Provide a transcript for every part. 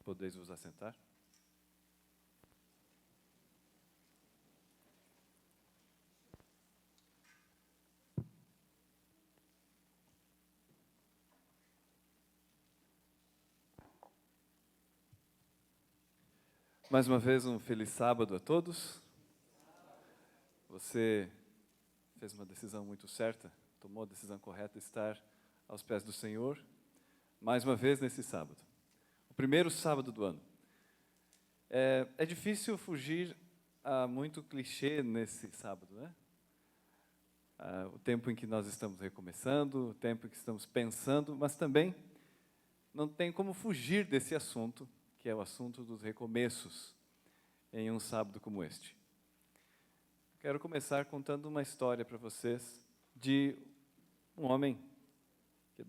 Podeis vos assentar. Mais uma vez, um feliz sábado a todos. Você fez uma decisão muito certa, tomou a decisão correta de estar aos pés do Senhor, mais uma vez nesse sábado. O primeiro sábado do ano. É difícil fugir a muito clichê nesse sábado, né? O tempo em que nós estamos recomeçando, o tempo em que estamos pensando, mas também não tem como fugir desse assunto, que é o assunto dos recomeços, em um sábado como este. Quero começar contando uma história para vocês de um homem que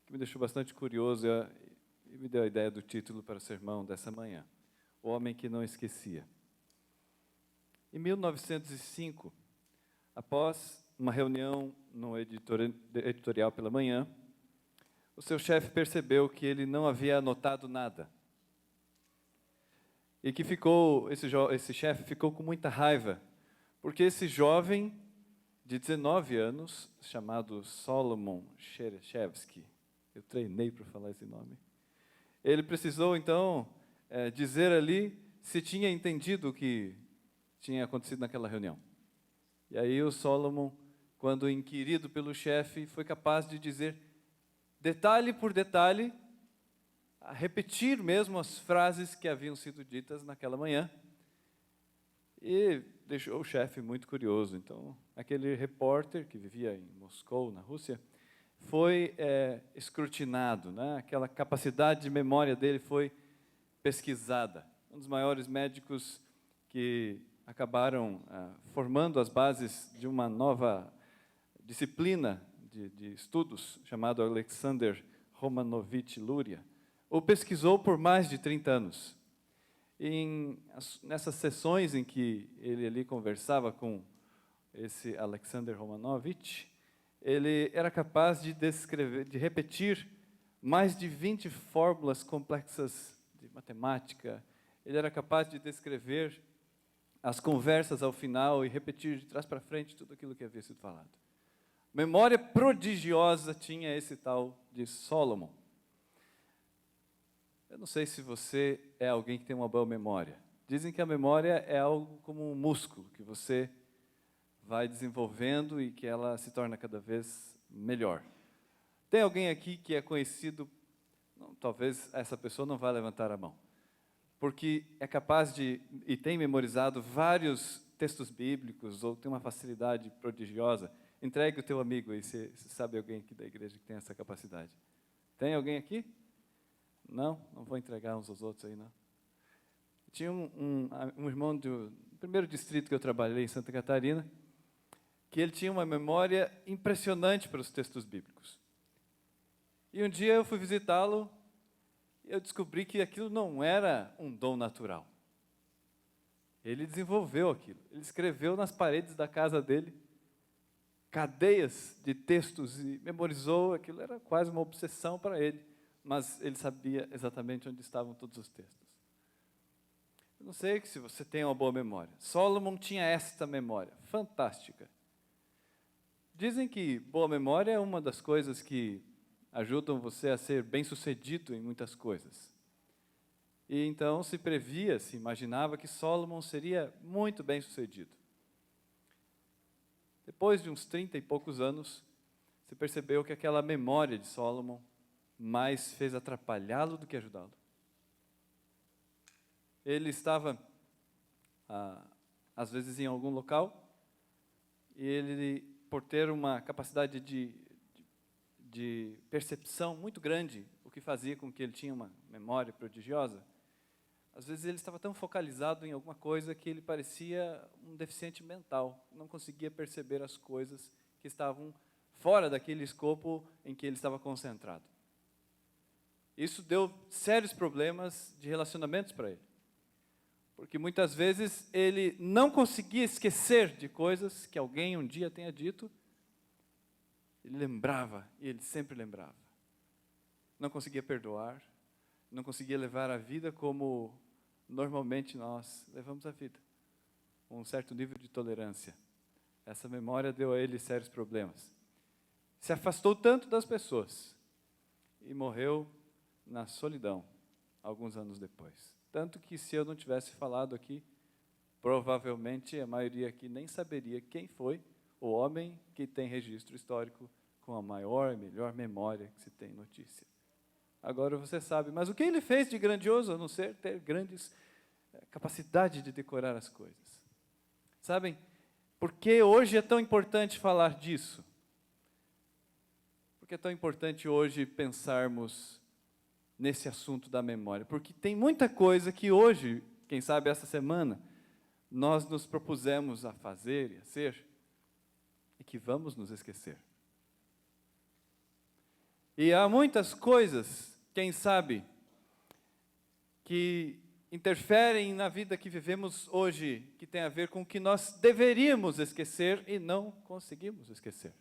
me deixou bastante curioso e me deu a ideia do título para o sermão dessa manhã. O Homem que Não Esquecia. Em 1905, após uma reunião no editorial pela manhã, o seu chefe percebeu que ele não havia anotado nada. E que esse chefe ficou com muita raiva, porque esse jovem de 19 anos, chamado Solomon Chereshevsky, eu treinei para falar esse nome, ele precisou então dizer ali se tinha entendido o que tinha acontecido naquela reunião. E aí o Solomon, quando inquirido pelo chefe, foi capaz de dizer, detalhe por detalhe, a repetir mesmo as frases que haviam sido ditas naquela manhã, e deixou o chefe muito curioso. Então, aquele repórter que vivia em Moscou, na Rússia, foi escrutinado, né? Aquela capacidade de memória dele foi pesquisada. Um dos maiores médicos que acabaram formando as bases de uma nova disciplina de estudos, chamado Alexander Romanovich Luria, o pesquisou por mais de 30 anos. Nessas sessões em que ele ali conversava com esse Alexander Romanovich, ele era capaz de repetir mais de 20 fórmulas complexas de matemática. Ele era capaz de descrever as conversas ao final e repetir de trás para frente tudo aquilo que havia sido falado. Memória prodigiosa tinha esse tal de Solomon. Eu não sei se você é alguém que tem uma boa memória. Dizem que a memória é algo como um músculo, que você vai desenvolvendo e que ela se torna cada vez melhor. Tem alguém aqui que é conhecido, talvez essa pessoa não vá levantar a mão, porque é capaz e tem memorizado vários textos bíblicos, ou tem uma facilidade prodigiosa. Entregue o teu amigo aí, você sabe alguém aqui da igreja que tem essa capacidade. Tem alguém aqui? Não vou entregar uns aos outros aí, não. Tinha um irmão do primeiro distrito que eu trabalhei, em Santa Catarina, que ele tinha uma memória impressionante para os textos bíblicos. E um dia eu fui visitá-lo e eu descobri que aquilo não era um dom natural. Ele desenvolveu aquilo. Ele escreveu nas paredes da casa dele cadeias de textos e memorizou. Aquilo era quase uma obsessão para ele. Mas ele sabia exatamente onde estavam todos os textos. Eu não sei se você tem uma boa memória. Solomon tinha esta memória, fantástica. Dizem que boa memória é uma das coisas que ajudam você a ser bem-sucedido em muitas coisas. E então se imaginava que Solomon seria muito bem-sucedido. Depois de uns 30 e poucos anos, se percebeu que aquela memória de Solomon mais fez atrapalhá-lo do que ajudá-lo. Ele estava, às vezes, em algum local, e ele, por ter uma capacidade de percepção muito grande, o que fazia com que ele tinha uma memória prodigiosa, às vezes ele estava tão focalizado em alguma coisa que ele parecia um deficiente mental, não conseguia perceber as coisas que estavam fora daquele escopo em que ele estava concentrado. Isso deu sérios problemas de relacionamentos para ele. Porque muitas vezes ele não conseguia esquecer de coisas que alguém um dia tenha dito. Ele lembrava, e ele sempre lembrava. Não conseguia perdoar, não conseguia levar a vida como normalmente nós levamos a vida, com um certo nível de tolerância. Essa memória deu a ele sérios problemas. Se afastou tanto das pessoas e morreu na solidão, alguns anos depois. Tanto que, se eu não tivesse falado aqui, provavelmente a maioria aqui nem saberia quem foi o homem que tem registro histórico com a maior e melhor memória que se tem notícia. Agora você sabe, mas o que ele fez de grandioso, a não ser ter grandes capacidade de decorar as coisas? Sabem, por que hoje é tão importante falar disso? Por que é tão importante hoje pensarmos nesse assunto da memória? Porque tem muita coisa que hoje, quem sabe essa semana, nós nos propusemos a fazer e a ser, e que vamos nos esquecer. E há muitas coisas, quem sabe, que interferem na vida que vivemos hoje, que tem a ver com o que nós deveríamos esquecer e não conseguimos esquecer.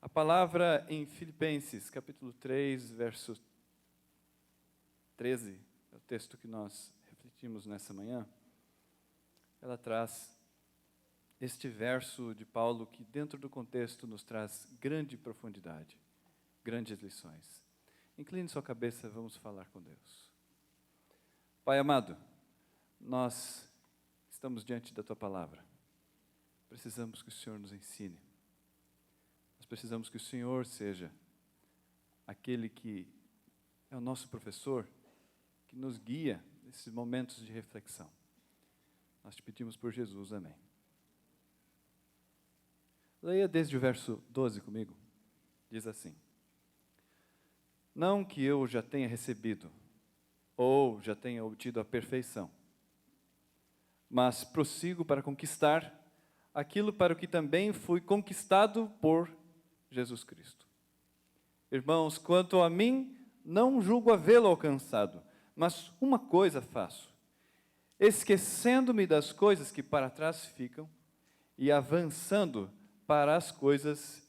A palavra em Filipenses, capítulo 3, verso 13, é o texto que nós refletimos nessa manhã. Ela traz este verso de Paulo que, dentro do contexto, nos traz grande profundidade, grandes lições. Incline sua cabeça, vamos falar com Deus. Pai amado, nós estamos diante da Tua palavra. Precisamos que o Senhor nos ensine. Nós precisamos que o Senhor seja aquele que é o nosso professor, que nos guia nesses momentos de reflexão. Nós te pedimos por Jesus, amém. Leia desde o verso 12 comigo. Diz assim: Não que eu já tenha recebido, ou já tenha obtido a perfeição, mas prossigo para conquistar aquilo para o que também fui conquistado por Jesus Cristo. Irmãos, quanto a mim, não julgo havê-lo alcançado, mas uma coisa faço, esquecendo-me das coisas que para trás ficam e avançando para as coisas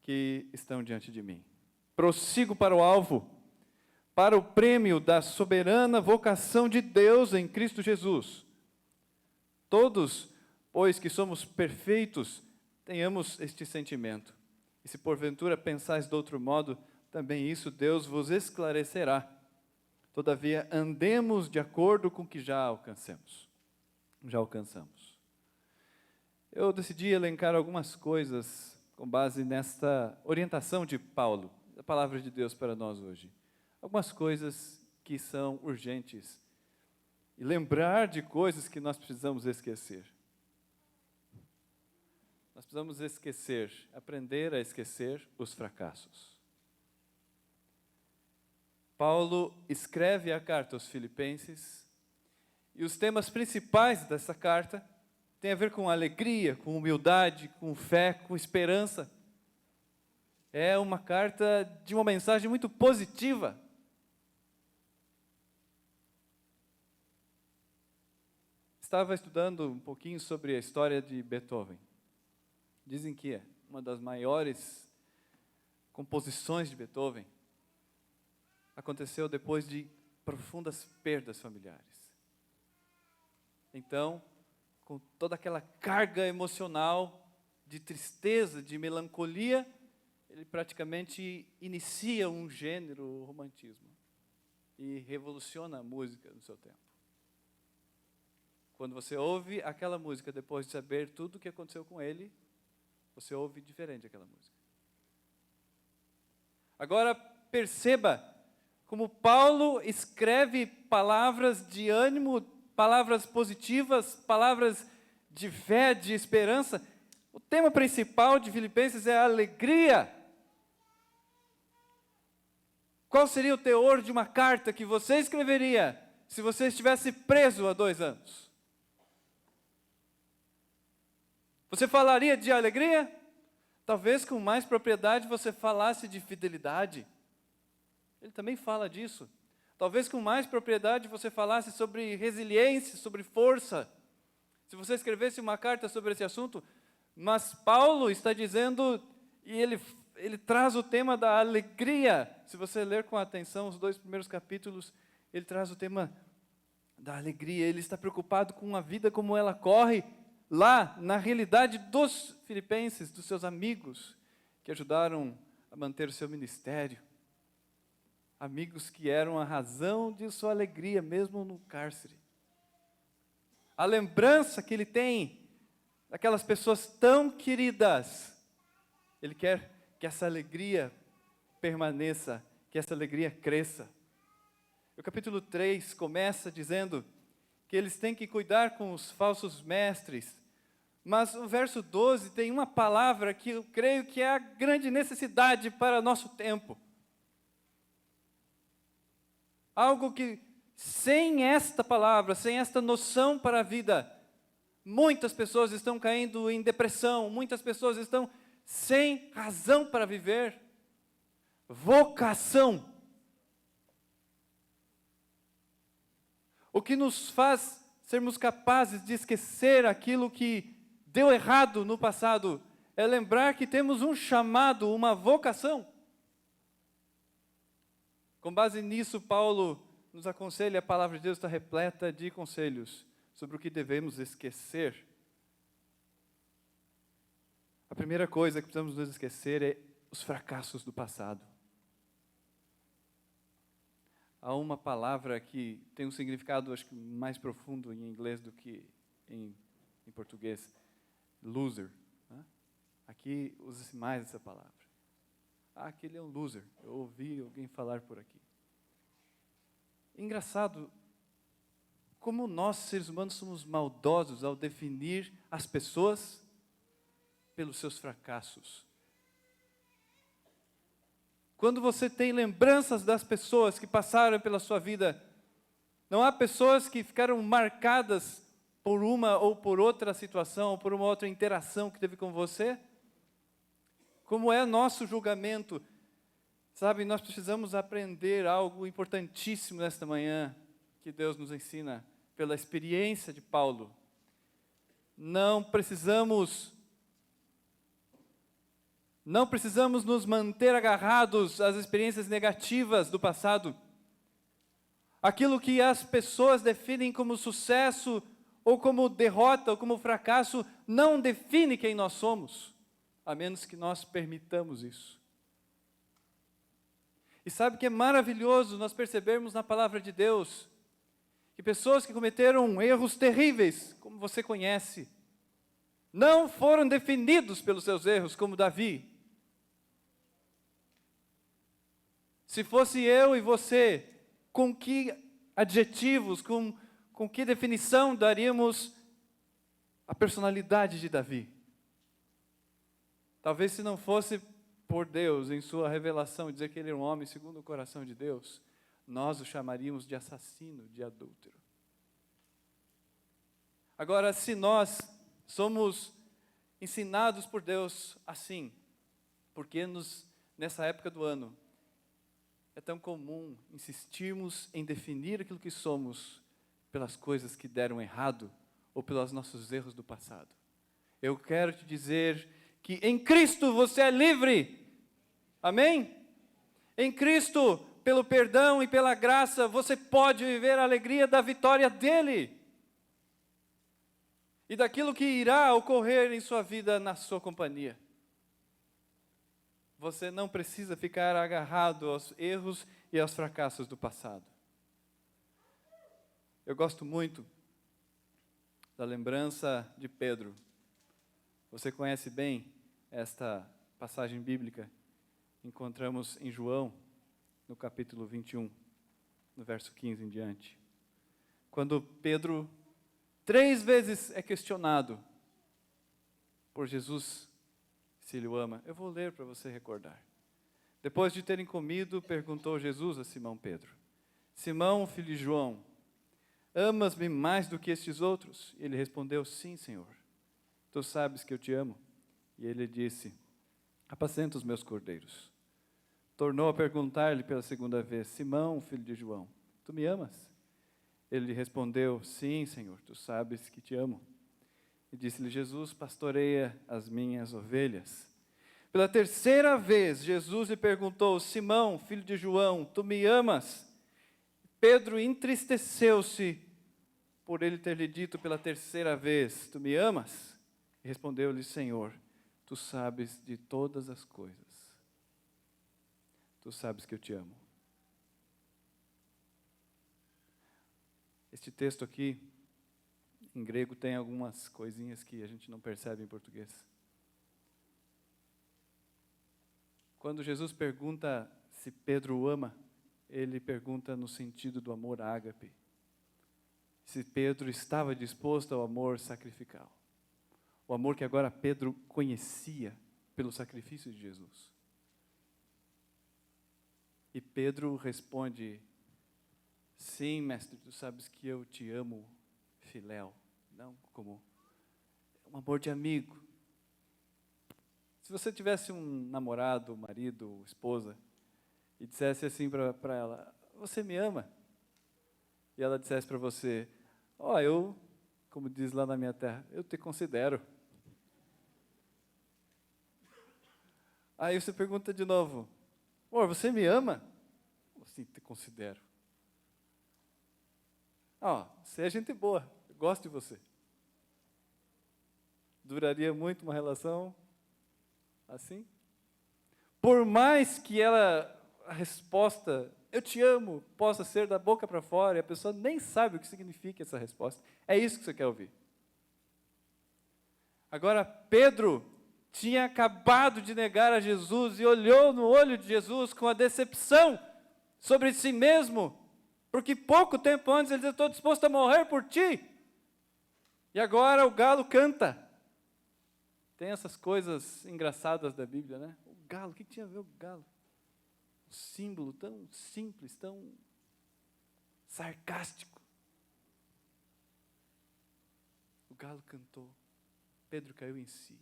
que estão diante de mim. Prossigo para o alvo, para o prêmio da soberana vocação de Deus em Cristo Jesus. Todos, pois que somos perfeitos, tenhamos este sentimento. E se porventura pensais de outro modo, também isso Deus vos esclarecerá. Todavia, andemos de acordo com o que já alcançamos. Eu decidi elencar algumas coisas com base nesta orientação de Paulo, da palavra de Deus para nós hoje. Algumas coisas que são urgentes. E lembrar de coisas que nós precisamos esquecer. Nós precisamos esquecer, aprender a esquecer os fracassos. Paulo escreve a carta aos Filipenses, e os temas principais dessa carta têm a ver com alegria, com humildade, com fé, com esperança. É uma carta de uma mensagem muito positiva. Estava estudando um pouquinho sobre a história de Beethoven. Dizem que é uma das maiores composições de Beethoven. Aconteceu depois de profundas perdas familiares. Então, com toda aquela carga emocional de tristeza, de melancolia, ele praticamente inicia um gênero, o romantismo, e revoluciona a música no seu tempo. Quando você ouve aquela música depois de saber tudo o que aconteceu com ele, você ouve diferente aquela música. Agora perceba como Paulo escreve palavras de ânimo, palavras positivas, palavras de fé, de esperança. O tema principal de Filipenses é a alegria. Qual seria o teor de uma carta que você escreveria se você estivesse preso há 2 anos? Você falaria de alegria? Talvez com mais propriedade você falasse de fidelidade. Ele também fala disso. Talvez com mais propriedade você falasse sobre resiliência, sobre força. Se você escrevesse uma carta sobre esse assunto, mas Paulo está dizendo, e ele traz o tema da alegria. Se você ler com atenção os 2 primeiros capítulos, ele traz o tema da alegria. Ele está preocupado com a vida como ela corre lá, na realidade dos filipenses, dos seus amigos, que ajudaram a manter o seu ministério. Amigos que eram a razão de sua alegria, mesmo no cárcere. A lembrança que ele tem daquelas pessoas tão queridas, ele quer que essa alegria permaneça, que essa alegria cresça. O capítulo 3 começa dizendo que eles têm que cuidar com os falsos mestres, mas o verso 12 tem uma palavra que eu creio que é a grande necessidade para nosso tempo. Algo que, sem esta palavra, sem esta noção para a vida, muitas pessoas estão caindo em depressão, muitas pessoas estão sem razão para viver. Vocação. O que nos faz sermos capazes de esquecer aquilo que deu errado no passado é lembrar que temos um chamado, uma vocação. Com base nisso, Paulo nos aconselha, a palavra de Deus está repleta de conselhos sobre o que devemos esquecer. A primeira coisa que precisamos nos esquecer é os fracassos do passado. Há uma palavra que tem um significado, acho que mais profundo em inglês do que em português. Loser. Né? Aqui usa-se mais essa palavra. Aquele é um loser. Eu ouvi alguém falar por aqui. Engraçado, como nós, seres humanos, somos maldosos ao definir as pessoas pelos seus fracassos. Quando você tem lembranças das pessoas que passaram pela sua vida, não há pessoas que ficaram marcadas por uma ou por outra situação, ou por uma outra interação que teve com você? Como é nosso julgamento? Sabe, nós precisamos aprender algo importantíssimo nesta manhã, que Deus nos ensina pela experiência de Paulo. Não precisamos nos manter agarrados às experiências negativas do passado. Aquilo que as pessoas definem como sucesso, ou como derrota, ou como fracasso, não define quem nós somos, a menos que nós permitamos isso. E sabe que é maravilhoso nós percebermos na palavra de Deus que pessoas que cometeram erros terríveis, como você conhece, não foram definidos pelos seus erros, como Davi. Se fosse eu e você, com que adjetivos, com que definição daríamos a personalidade de Davi? Talvez se não fosse por Deus, em sua revelação, dizer que ele era um homem segundo o coração de Deus, nós o chamaríamos de assassino, de adúltero. Agora, se nós somos ensinados por Deus assim, porque nessa época do ano, é tão comum insistirmos em definir aquilo que somos pelas coisas que deram errado ou pelos nossos erros do passado. Eu quero te dizer que em Cristo você é livre. Amém? Em Cristo, pelo perdão e pela graça, você pode viver a alegria da vitória dele e daquilo que irá ocorrer em sua vida na sua companhia. Você não precisa ficar agarrado aos erros e aos fracassos do passado. Eu gosto muito da lembrança de Pedro. Você conhece bem esta passagem bíblica? Encontramos em João, no capítulo 21, no verso 15 em diante. Quando Pedro 3 vezes é questionado por Jesus, se ele o ama. Eu vou ler para você recordar. Depois de terem comido, perguntou Jesus a Simão Pedro: Simão, filho de João, amas-me mais do que estes outros? Ele respondeu: sim, Senhor. Tu sabes que eu te amo. E ele disse: apacenta os meus cordeiros. Tornou a perguntar-lhe pela segunda vez: Simão, filho de João, tu me amas? Ele lhe respondeu: sim, Senhor, tu sabes que te amo. E disse-lhe Jesus: pastoreia as minhas ovelhas. Pela terceira vez, Jesus lhe perguntou: Simão, filho de João, tu me amas? Pedro entristeceu-se por ele ter lhe dito pela terceira vez: tu me amas? E respondeu-lhe: Senhor, tu sabes de todas as coisas. Tu sabes que eu te amo. Este texto aqui, em grego, tem algumas coisinhas que a gente não percebe em português. Quando Jesus pergunta se Pedro o ama, ele pergunta no sentido do amor ágape. Se Pedro estava disposto ao amor sacrificial. O amor que agora Pedro conhecia pelo sacrifício de Jesus. E Pedro responde: sim, mestre, tu sabes que eu te amo, filéu. Não como um amor de amigo. Se você tivesse um namorado, marido, esposa, e dissesse assim para ela: você me ama? E ela dissesse para você: ó, eu, como diz lá na minha terra, eu te considero. Aí você pergunta de novo: amor, você me ama? Sim, te considero. Ó, você é gente boa, eu gosto de você. Duraria muito uma relação assim? Por mais que a resposta, eu te amo, possa ser da boca para fora, e a pessoa nem sabe o que significa essa resposta. É isso que você quer ouvir. Agora, Pedro tinha acabado de negar a Jesus e olhou no olho de Jesus com a decepção sobre si mesmo, porque pouco tempo antes ele disse: estou disposto a morrer por ti. E agora o galo canta. Tem essas coisas engraçadas da Bíblia, né? O galo, o que tinha a ver o galo? Um símbolo tão simples, tão sarcástico. O galo cantou. Pedro caiu em si.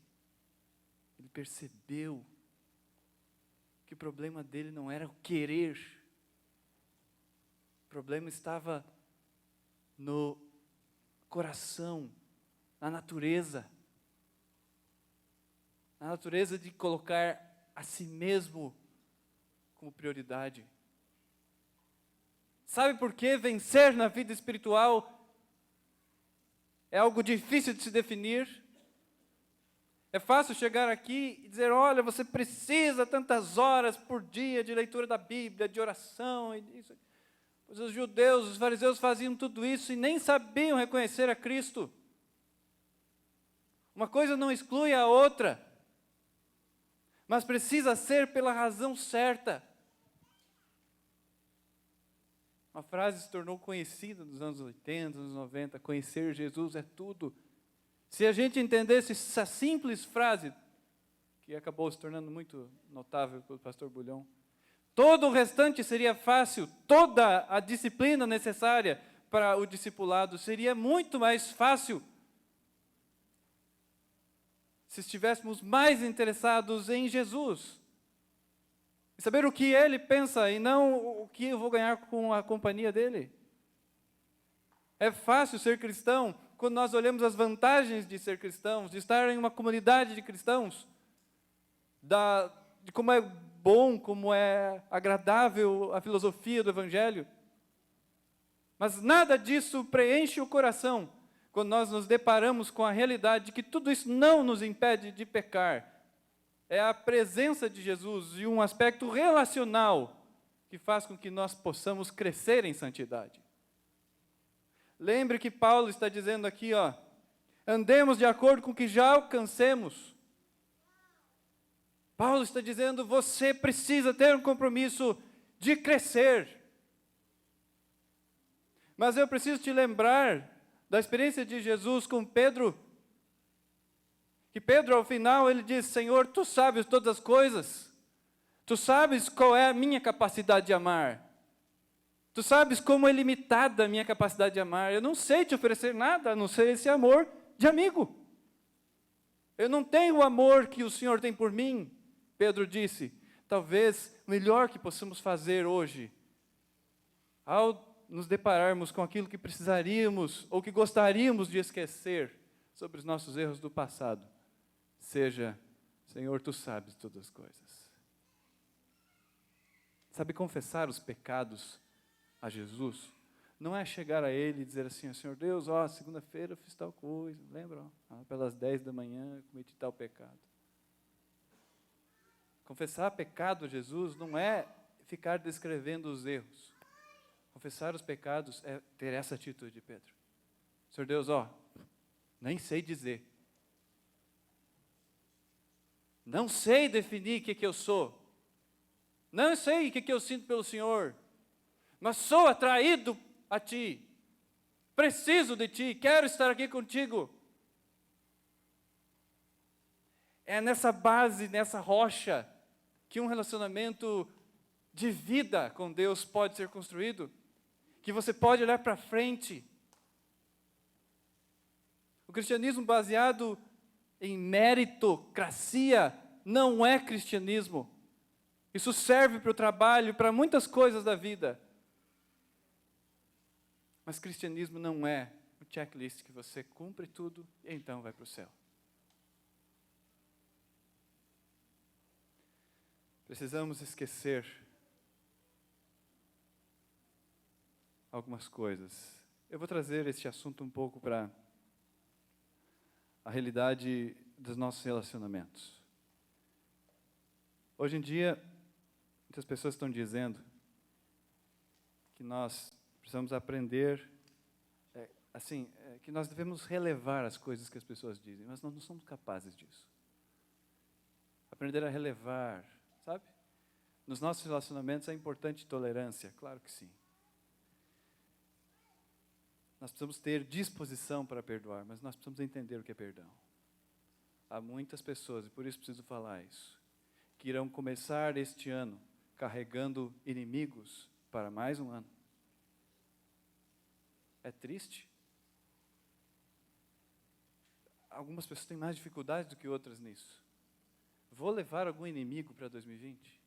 Ele percebeu que o problema dele não era o querer. O problema estava no coração, na natureza. Na natureza de colocar a si mesmo como prioridade. Sabe por que vencer na vida espiritual é algo difícil de se definir? É fácil chegar aqui e dizer: olha, você precisa tantas horas por dia de leitura da Bíblia, de oração. E isso. Pois os judeus, os fariseus faziam tudo isso e nem sabiam reconhecer a Cristo. Uma coisa não exclui a outra. Mas precisa ser pela razão certa. Uma frase se tornou conhecida nos anos 80, anos 90, conhecer Jesus é tudo. Se a gente entendesse essa simples frase, que acabou se tornando muito notável pelo pastor Bulhão, todo o restante seria fácil, toda a disciplina necessária para o discipulado seria muito mais fácil se estivéssemos mais interessados em Jesus. E saber o que Ele pensa e não o que eu vou ganhar com a companhia dEle. É fácil ser cristão quando nós olhamos as vantagens de ser cristãos, de estar em uma comunidade de cristãos, de como é bom, como é agradável a filosofia do Evangelho. Mas nada disso preenche o coração quando nós nos deparamos com a realidade de que tudo isso não nos impede de pecar. É a presença de Jesus e um aspecto relacional que faz com que nós possamos crescer em santidade. Lembre que Paulo está dizendo aqui, andemos de acordo com o que já alcancemos. Paulo está dizendo: você precisa ter um compromisso de crescer. Mas eu preciso te lembrar da experiência de Jesus com Pedro, que Pedro, ao final, ele diz: Senhor, tu sabes todas as coisas, tu sabes qual é a minha capacidade de amar, tu sabes como é limitada a minha capacidade de amar, eu não sei te oferecer nada, a não ser esse amor de amigo. Eu não tenho o amor que o Senhor tem por mim. Pedro disse: talvez o melhor que possamos fazer hoje, ao nos depararmos com aquilo que precisaríamos ou que gostaríamos de esquecer sobre os nossos erros do passado, seja Senhor, Tu sabes todas as coisas. Sabe, confessar os pecados a Jesus não é chegar a Ele e dizer assim, Senhor Deus, segunda-feira eu fiz tal coisa, lembra? Pelas 10 da manhã eu cometi tal pecado. Confessar pecado a Jesus não é ficar descrevendo os erros. Confessar os pecados é ter essa atitude de Pedro. Senhor Deus, nem sei dizer. Não sei definir o que eu sou. Não sei o que eu sinto pelo Senhor. Mas sou atraído a Ti. Preciso de Ti. Quero estar aqui contigo. É nessa base, nessa rocha, que um relacionamento de vida com Deus pode ser construído. Que você pode olhar para frente. O cristianismo baseado em meritocracia não é cristianismo. Isso serve para o trabalho, para muitas coisas da vida. Mas cristianismo não é o checklist que você cumpre tudo e então vai para o céu. Precisamos esquecer algumas coisas. Eu vou trazer este assunto um pouco para a realidade dos nossos relacionamentos. Hoje em dia, muitas pessoas estão dizendo que nós precisamos aprender, que nós devemos relevar as coisas que as pessoas dizem, mas nós não somos capazes disso. Aprender a relevar, sabe? Nos nossos relacionamentos é importante tolerância, claro que sim. Nós precisamos ter disposição para perdoar, mas nós precisamos entender o que é perdão. Há muitas pessoas, e por isso preciso falar isso, que irão começar este ano carregando inimigos para mais um ano. É triste. Algumas pessoas têm mais dificuldade do que outras nisso. Vou levar algum inimigo para 2020?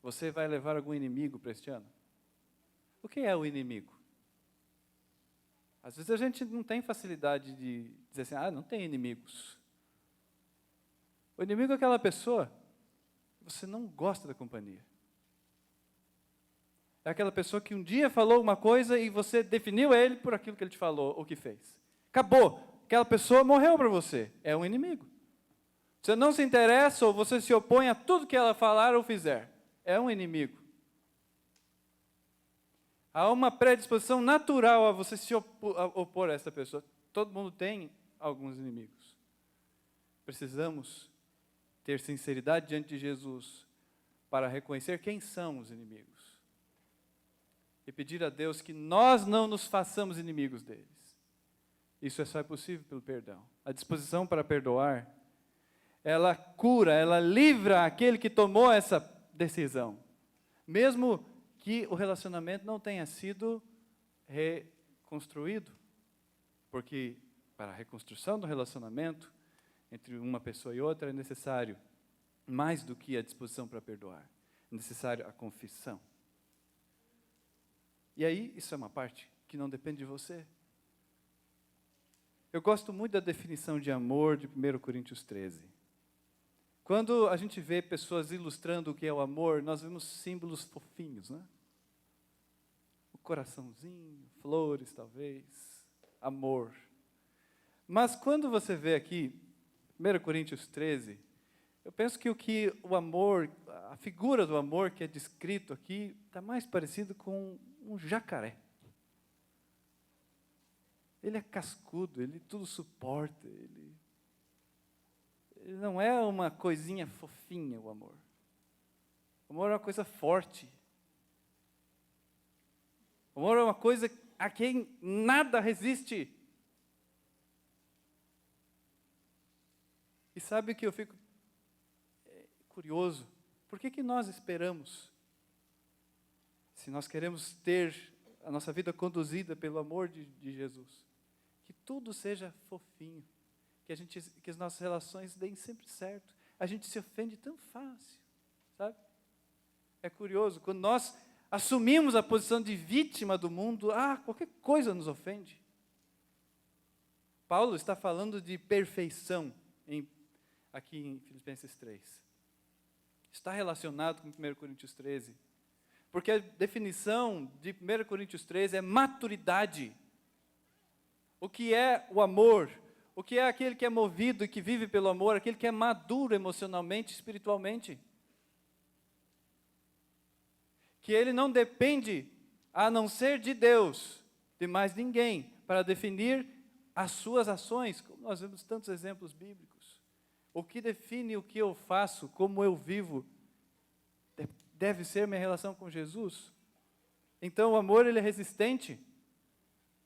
Você vai levar algum inimigo para este ano? O que é o inimigo? Às vezes a gente não tem facilidade de dizer assim, não tem inimigos. O inimigo é aquela pessoa que você não gosta da companhia. É aquela pessoa que um dia falou uma coisa e você definiu ele por aquilo que ele te falou ou que fez. Acabou. Aquela pessoa morreu para você. É um inimigo. Você não se interessa ou você se opõe a tudo que ela falar ou fizer. É um inimigo. Há uma predisposição natural a você se opor a essa pessoa. Todo mundo tem alguns inimigos. Precisamos ter sinceridade diante de Jesus para reconhecer quem são os inimigos. E pedir a Deus que nós não nos façamos inimigos deles. Isso só é possível pelo perdão. A disposição para perdoar, ela cura, ela livra aquele que tomou essa decisão. Mesmo que o relacionamento não tenha sido reconstruído. Porque para a reconstrução do relacionamento entre uma pessoa e outra é necessário mais do que a disposição para perdoar. É necessário a confissão. E aí, isso é uma parte que não depende de você. Eu gosto muito da definição de amor de 1 Coríntios 13. Quando a gente vê pessoas ilustrando o que é o amor, nós vemos símbolos fofinhos, né? O coraçãozinho, flores talvez, amor. Mas quando você vê aqui, 1 Coríntios 13, eu penso que o amor, a figura do amor que é descrito aqui, está mais parecido com um jacaré. Ele é cascudo, ele tudo suporta, ele não é uma coisinha fofinha, o amor. O amor é uma coisa forte. O amor é uma coisa a quem nada resiste. E sabe o que eu fico curioso? Por que nós esperamos? Se nós queremos ter a nossa vida conduzida pelo amor de Jesus, que tudo seja fofinho, que as nossas relações deem sempre certo. A gente se ofende tão fácil, sabe? É curioso, quando nós assumimos a posição de vítima do mundo, qualquer coisa nos ofende. Paulo está falando de perfeição, aqui em Filipenses 3. Está relacionado com 1 Coríntios 13. Porque a definição de 1 Coríntios 13 é maturidade. O que é o amor? O que é aquele que é movido e que vive pelo amor? Aquele que é maduro emocionalmente, espiritualmente. Que ele não depende, a não ser de Deus, de mais ninguém, para definir as suas ações. Como nós vemos tantos exemplos bíblicos. O que define o que eu faço, como eu vivo, deve ser minha relação com Jesus. Então o amor, ele é resistente.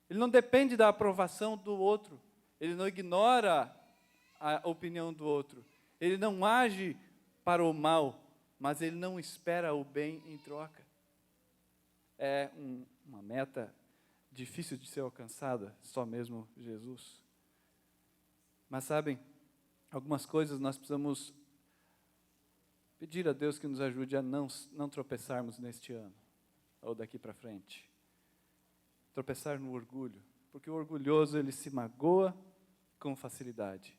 Ele não depende da aprovação do outro. Ele não ignora a opinião do outro. Ele não age para o mal, mas ele não espera o bem em troca. É uma meta difícil de ser alcançada, só mesmo Jesus. Mas sabem, algumas coisas nós precisamos pedir a Deus que nos ajude a não tropeçarmos neste ano, ou daqui para frente. Tropeçar no orgulho, porque o orgulhoso, ele se magoa com facilidade.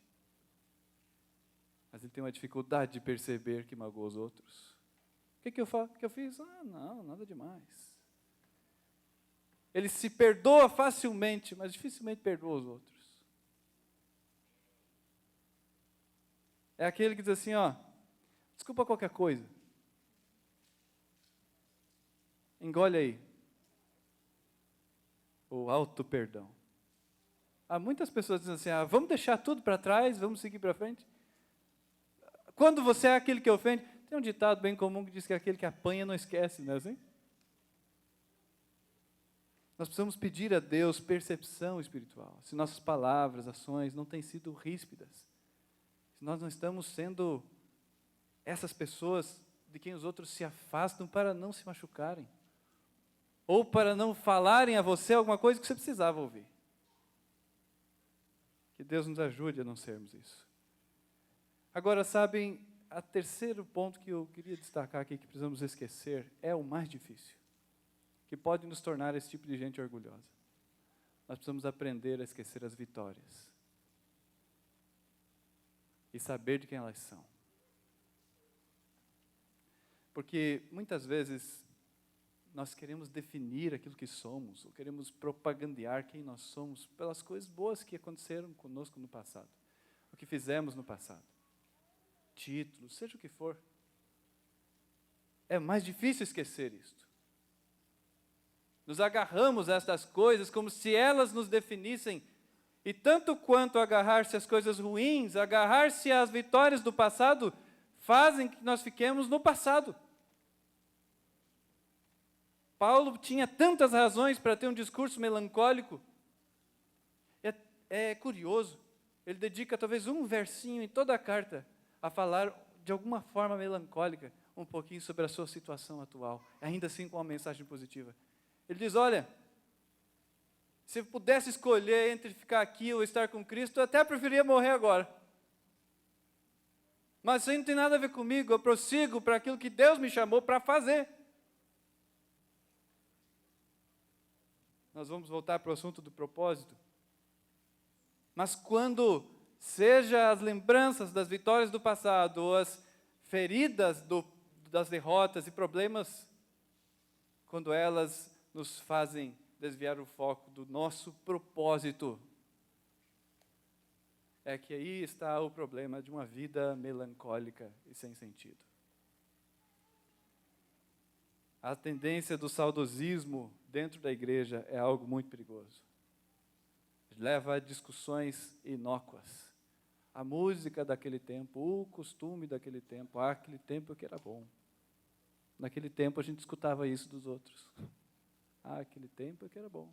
Mas ele tem uma dificuldade de perceber que magoa os outros. O que eu fiz? Não, nada demais. Ele se perdoa facilmente, mas dificilmente perdoa os outros. É aquele que diz assim, desculpa qualquer coisa. Engole aí. O auto-perdão. Há muitas pessoas que dizem assim, vamos deixar tudo para trás, vamos seguir para frente. Quando você é aquele que ofende, tem um ditado bem comum que diz que aquele que apanha não esquece, não é assim? Nós precisamos pedir a Deus percepção espiritual. Se nossas palavras, ações não têm sido ríspidas, se nós não estamos sendo essas pessoas de quem os outros se afastam para não se machucarem, ou para não falarem a você alguma coisa que você precisava ouvir. Que Deus nos ajude a não sermos isso. Agora, sabem, o terceiro ponto que eu queria destacar aqui, que precisamos esquecer, é o mais difícil, que pode nos tornar esse tipo de gente orgulhosa. Nós precisamos aprender a esquecer as vitórias e saber de quem elas são. Porque muitas vezes nós queremos definir aquilo que somos, ou queremos propagandear quem nós somos pelas coisas boas que aconteceram conosco no passado, o que fizemos no passado, títulos, seja o que for. É mais difícil esquecer isto. Nos agarramos a estas coisas como se elas nos definissem, e tanto quanto agarrar-se às coisas ruins, agarrar-se às vitórias do passado, fazem que nós fiquemos no passado. Paulo tinha tantas razões para ter um discurso melancólico. É curioso, ele dedica talvez um versinho em toda a carta a falar de alguma forma melancólica um pouquinho sobre a sua situação atual, ainda assim com uma mensagem positiva. Ele diz, olha, se eu pudesse escolher entre ficar aqui ou estar com Cristo, eu até preferia morrer agora. Mas isso não tem nada a ver comigo, eu prossigo para aquilo que Deus me chamou para fazer. Nós vamos voltar para o assunto do propósito. Mas quando, seja as lembranças das vitórias do passado, ou as feridas das derrotas e problemas, quando elas nos fazem desviar o foco do nosso propósito, é que aí está o problema de uma vida melancólica e sem sentido. A tendência do saudosismo dentro da igreja é algo muito perigoso. Leva a discussões inócuas. A música daquele tempo, o costume daquele tempo, aquele tempo que era bom. Naquele tempo a gente escutava isso dos outros. Aquele tempo que era bom.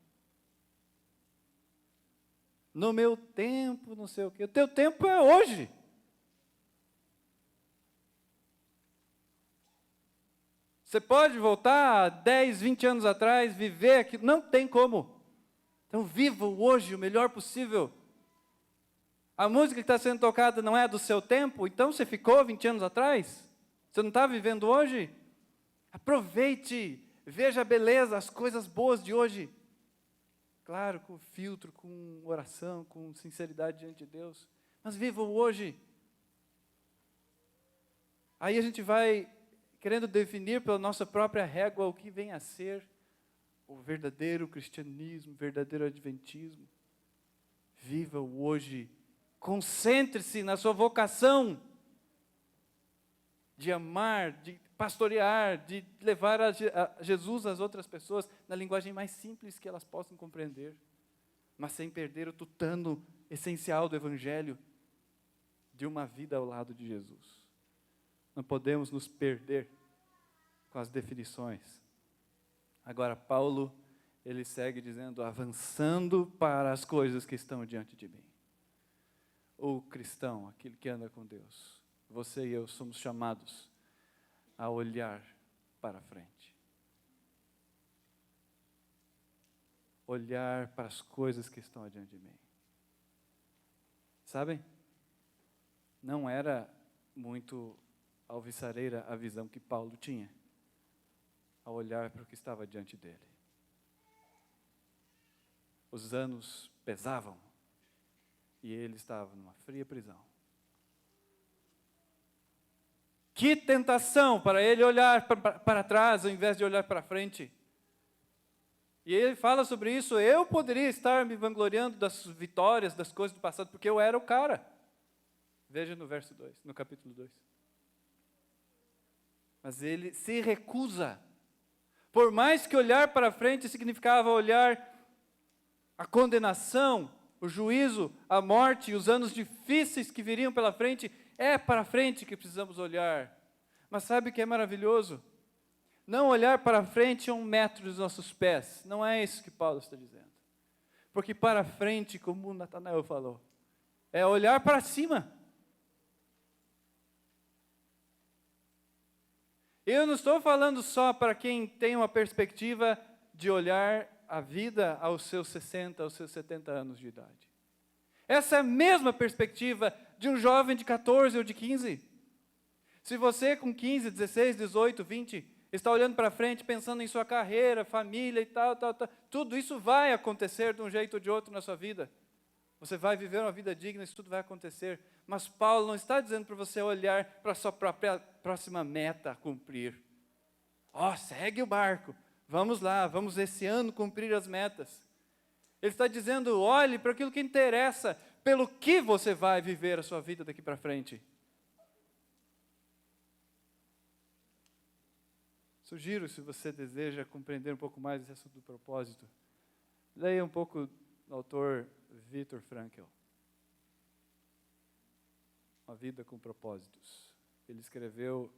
No meu tempo, não sei o quê. O teu tempo é hoje. Você pode voltar 10, 20 anos atrás, viver aquilo. Não tem como. Então, viva o hoje o melhor possível. A música que está sendo tocada não é do seu tempo, então você ficou 20 anos atrás? Você não está vivendo hoje? Aproveite, veja a beleza, as coisas boas de hoje. Claro, com filtro, com oração, com sinceridade diante de Deus. Mas viva o hoje. Aí a gente vai querendo definir pela nossa própria régua o que vem a ser o verdadeiro cristianismo, o verdadeiro adventismo. Viva o hoje. Concentre-se na sua vocação de amar, de pastorear, de levar a Jesus às outras pessoas na linguagem mais simples que elas possam compreender, mas sem perder o tutano essencial do Evangelho de uma vida ao lado de Jesus. Não podemos nos perder com as definições. Agora, Paulo, ele segue dizendo, avançando para as coisas que estão diante de mim. O cristão, aquele que anda com Deus, você e eu somos chamados a olhar para frente. Olhar para as coisas que estão diante de mim. Sabem? Não era muito alvissareira a visão que Paulo tinha, ao olhar para o que estava diante dele. Os anos pesavam, e ele estava numa fria prisão. Que tentação para ele olhar para trás, ao invés de olhar para frente. E ele fala sobre isso, eu poderia estar me vangloriando das vitórias, das coisas do passado, porque eu era o cara. Veja no verso 2, no capítulo 2. Mas ele se recusa. Por mais que olhar para frente significava olhar a condenação, o juízo, a morte e os anos difíceis que viriam pela frente, é para frente que precisamos olhar. Mas sabe o que é maravilhoso? Não olhar para frente a 1 metro dos nossos pés. Não é isso que Paulo está dizendo. Porque para frente, como o Natanael falou, é olhar para cima. Eu não estou falando só para quem tem uma perspectiva de olhar a vida aos seus 60, aos seus 70 anos de idade. Essa é a mesma perspectiva de um jovem de 14 ou de 15. Se você com 15, 16, 18, 20, está olhando para frente, pensando em sua carreira, família e tal, tudo isso vai acontecer de um jeito ou de outro na sua vida. Você vai viver uma vida digna, isso tudo vai acontecer. Mas Paulo não está dizendo para você olhar para a sua própria próxima meta a cumprir. Segue o barco. Vamos lá, vamos esse ano cumprir as metas. Ele está dizendo, olhe para aquilo que interessa, pelo que você vai viver a sua vida daqui para frente. Sugiro, se você deseja compreender um pouco mais esse assunto do propósito, leia um pouco do autor Viktor Frankl. Uma vida com propósitos. Ele escreveu,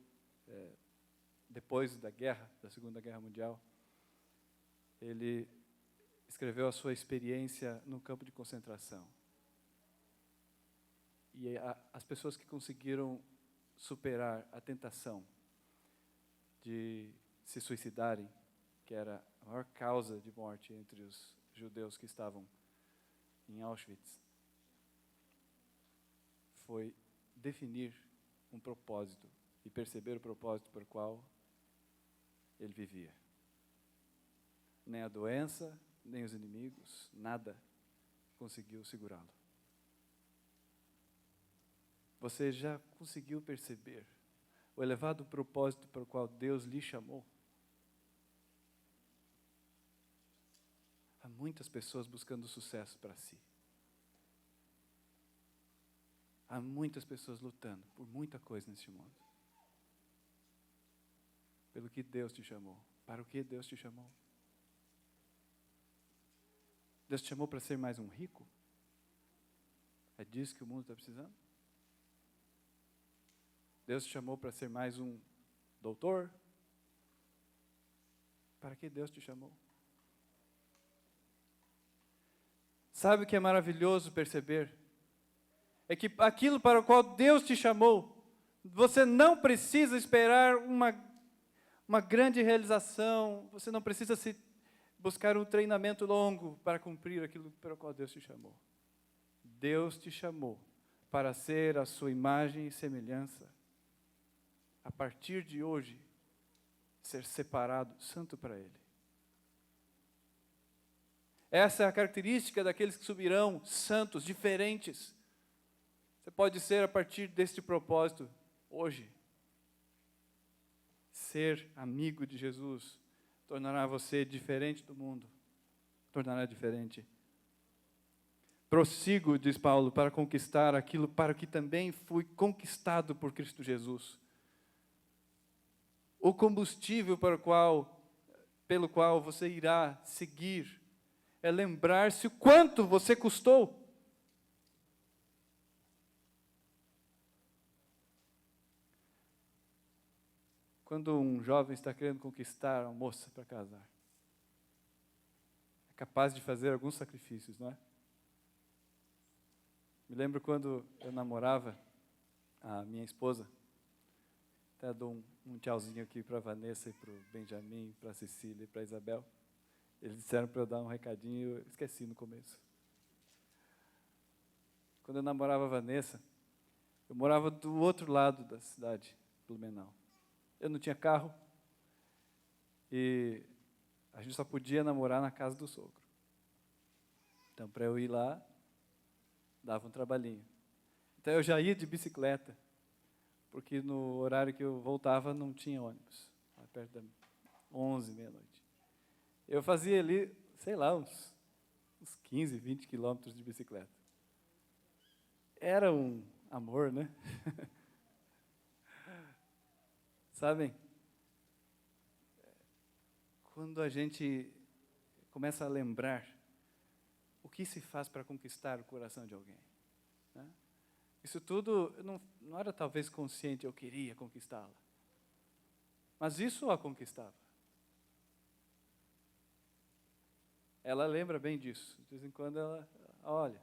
depois da guerra, da Segunda Guerra Mundial, ele escreveu a sua experiência no campo de concentração. E as pessoas que conseguiram superar a tentação de se suicidarem, que era a maior causa de morte entre os judeus que estavam em Auschwitz, foi definir um propósito e perceber o propósito por qual ele vivia. Nem a doença, nem os inimigos, nada conseguiu segurá-lo. Você já conseguiu perceber o elevado propósito para o qual Deus lhe chamou? Há muitas pessoas buscando sucesso para si. Há muitas pessoas lutando por muita coisa neste mundo. Pelo que Deus te chamou. Para o que Deus te chamou? Deus te chamou para ser mais um rico? É disso que o mundo está precisando? Deus te chamou para ser mais um doutor? Para que Deus te chamou? Sabe o que é maravilhoso perceber? É que aquilo para o qual Deus te chamou, você não precisa esperar uma grande realização, você não precisa buscar um treinamento longo para cumprir aquilo para o qual Deus te chamou. Deus te chamou para ser a sua imagem e semelhança. A partir de hoje, ser separado, santo para Ele. Essa é a característica daqueles que subirão, santos, diferentes. Você pode ser a partir deste propósito, hoje. ser amigo de Jesus tornará você diferente do mundo, tornará diferente. Prossigo, diz Paulo, para conquistar aquilo para o que também fui conquistado por Cristo Jesus. O combustível pelo qual você irá seguir é lembrar-se o quanto você custou. Quando um jovem está querendo conquistar uma moça para casar, é capaz de fazer alguns sacrifícios, não é? Me lembro quando eu namorava a minha esposa, até dou um tchauzinho aqui para a Vanessa e para o Benjamin, para a Cecília e para a Isabel. Eles disseram para eu dar um recadinho, eu esqueci no começo. Quando eu namorava a Vanessa, eu morava do outro lado da cidade, Blumenau. Eu não tinha carro e a gente só podia namorar na casa do sogro. Então, para eu ir lá, dava um trabalhinho. Então, eu já ia de bicicleta, porque no horário que eu voltava não tinha ônibus, lá perto das 11, meia-noite. Eu fazia ali, sei lá, uns 15, 20 quilômetros de bicicleta. Era um amor, né? Sabem, quando a gente começa a lembrar o que se faz para conquistar o coração de alguém, né? Isso tudo não era talvez consciente, eu queria conquistá-la. Mas isso a conquistava. Ela lembra bem disso. De vez em quando ela olha,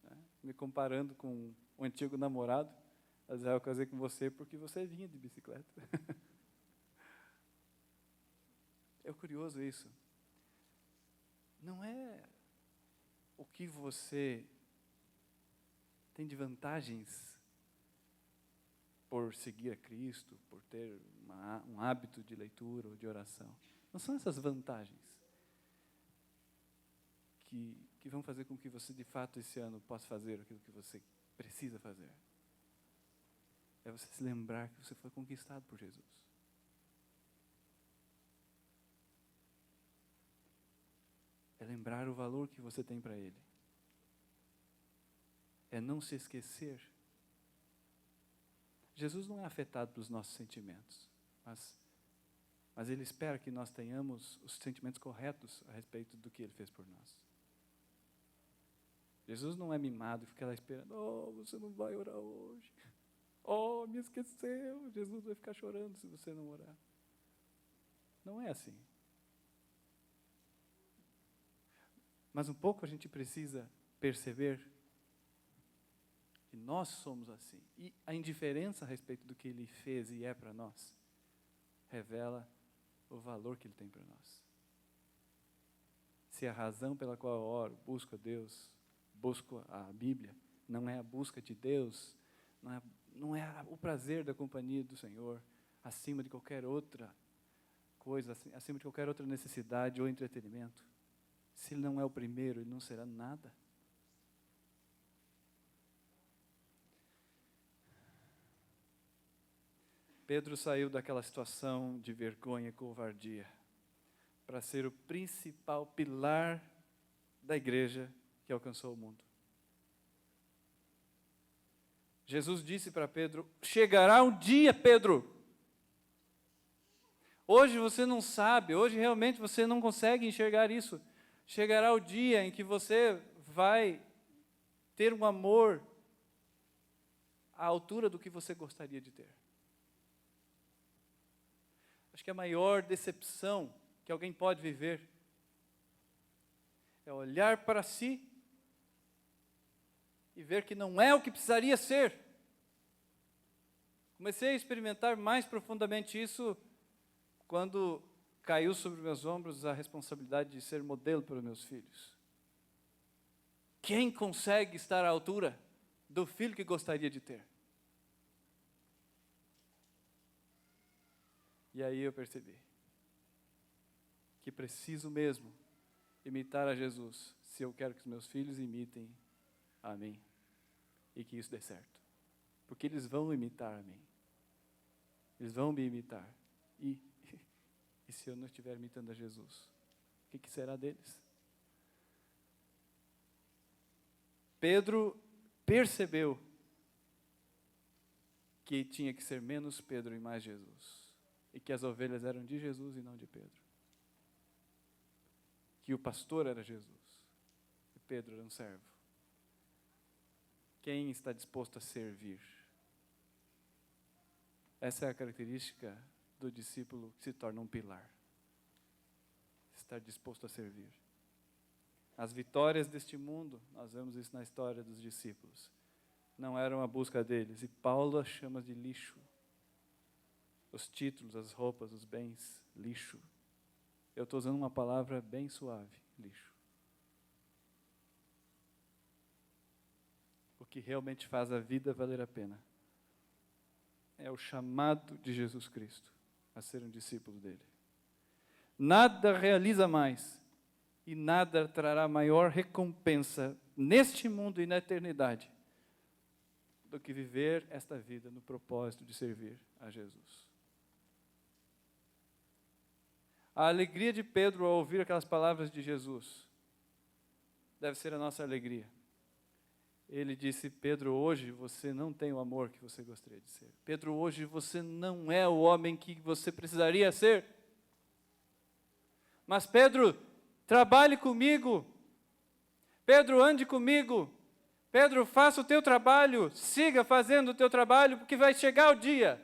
né, me comparando com um antigo namorado, ela diz, eu casei com você porque você vinha de bicicleta. É curioso isso. Não é o que você tem de vantagens por seguir a Cristo, por ter um hábito de leitura ou de oração. Não são essas vantagens que vão fazer com que você, de fato, esse ano possa fazer aquilo que você precisa fazer. É você se lembrar que você foi conquistado por Jesus. É lembrar o valor que você tem para Ele. É não se esquecer. Jesus não é afetado pelos nossos sentimentos, mas Ele espera que nós tenhamos os sentimentos corretos a respeito do que Ele fez por nós. Jesus não é mimado e fica lá esperando, você não vai orar hoje. Me esqueceu. Jesus vai ficar chorando se você não orar. Não é assim. Mas um pouco a gente precisa perceber que nós somos assim. E a indiferença a respeito do que Ele fez e é para nós, revela o valor que Ele tem para nós. Se a razão pela qual eu oro, busco a Deus, busco a Bíblia, não é a busca de Deus, não é o prazer da companhia do Senhor, acima de qualquer outra coisa, acima de qualquer outra necessidade ou entretenimento. Se Ele não é o primeiro, Ele não será nada. Pedro saiu daquela situação de vergonha e covardia para ser o principal pilar da igreja que alcançou o mundo. Jesus disse para Pedro, chegará um dia, Pedro. Hoje você não sabe, hoje realmente você não consegue enxergar isso. Chegará o dia em que você vai ter um amor à altura do que você gostaria de ter. Acho que a maior decepção que alguém pode viver é olhar para si e ver que não é o que precisaria ser. Comecei a experimentar mais profundamente isso quando caiu sobre meus ombros a responsabilidade de ser modelo para os meus filhos. Quem consegue estar à altura do filho que gostaria de ter? E aí eu percebi que preciso mesmo imitar a Jesus, se eu quero que os meus filhos imitem a mim e que isso dê certo. Porque eles vão imitar a mim. Eles vão me imitar. E E se eu não estiver imitando a Jesus, o que será deles? Pedro percebeu que tinha que ser menos Pedro e mais Jesus. E que as ovelhas eram de Jesus e não de Pedro. Que o pastor era Jesus. E Pedro era um servo. Quem está disposto a servir? Essa é a característica do discípulo que se torna um pilar. Estar disposto a servir. As vitórias deste mundo, nós vemos isso na história dos discípulos, não eram a busca deles. E Paulo as chama de lixo. Os títulos, as roupas, os bens, lixo. Eu estou usando uma palavra bem suave, lixo. O que realmente faz a vida valer a pena é o chamado de Jesus Cristo a ser um discípulo dele. Nada realiza mais e nada trará maior recompensa neste mundo e na eternidade do que viver esta vida no propósito de servir a Jesus. A alegria de Pedro ao ouvir aquelas palavras de Jesus deve ser a nossa alegria. Ele disse: Pedro, hoje você não tem o amor que você gostaria de ser. Pedro, hoje você não é o homem que você precisaria ser. Mas Pedro, trabalhe comigo. Pedro, ande comigo. Pedro, faça o teu trabalho, siga fazendo o teu trabalho, porque vai chegar o dia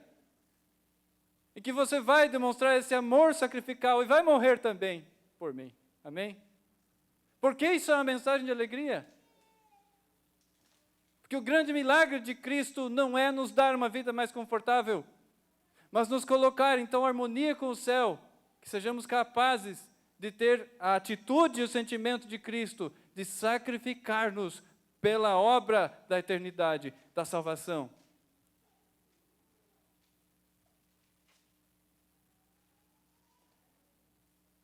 em que você vai demonstrar esse amor sacrificial e vai morrer também por mim. Amém? Porque isso é uma mensagem de alegria. Porque o grande milagre de Cristo não é nos dar uma vida mais confortável, mas nos colocar então em harmonia com o céu, que sejamos capazes de ter a atitude e o sentimento de Cristo, de sacrificar-nos pela obra da eternidade, da salvação.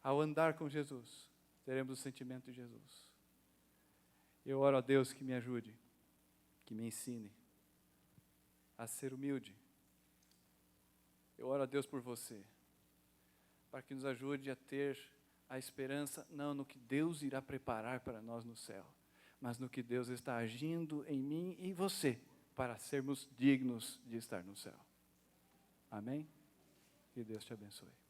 Ao andar com Jesus, teremos o sentimento de Jesus. Eu oro a Deus que me ajude, que me ensine a ser humilde. Eu oro a Deus por você, para que nos ajude a ter a esperança, não no que Deus irá preparar para nós no céu, mas no que Deus está agindo em mim e em você, para sermos dignos de estar no céu. Amém? Que Deus te abençoe.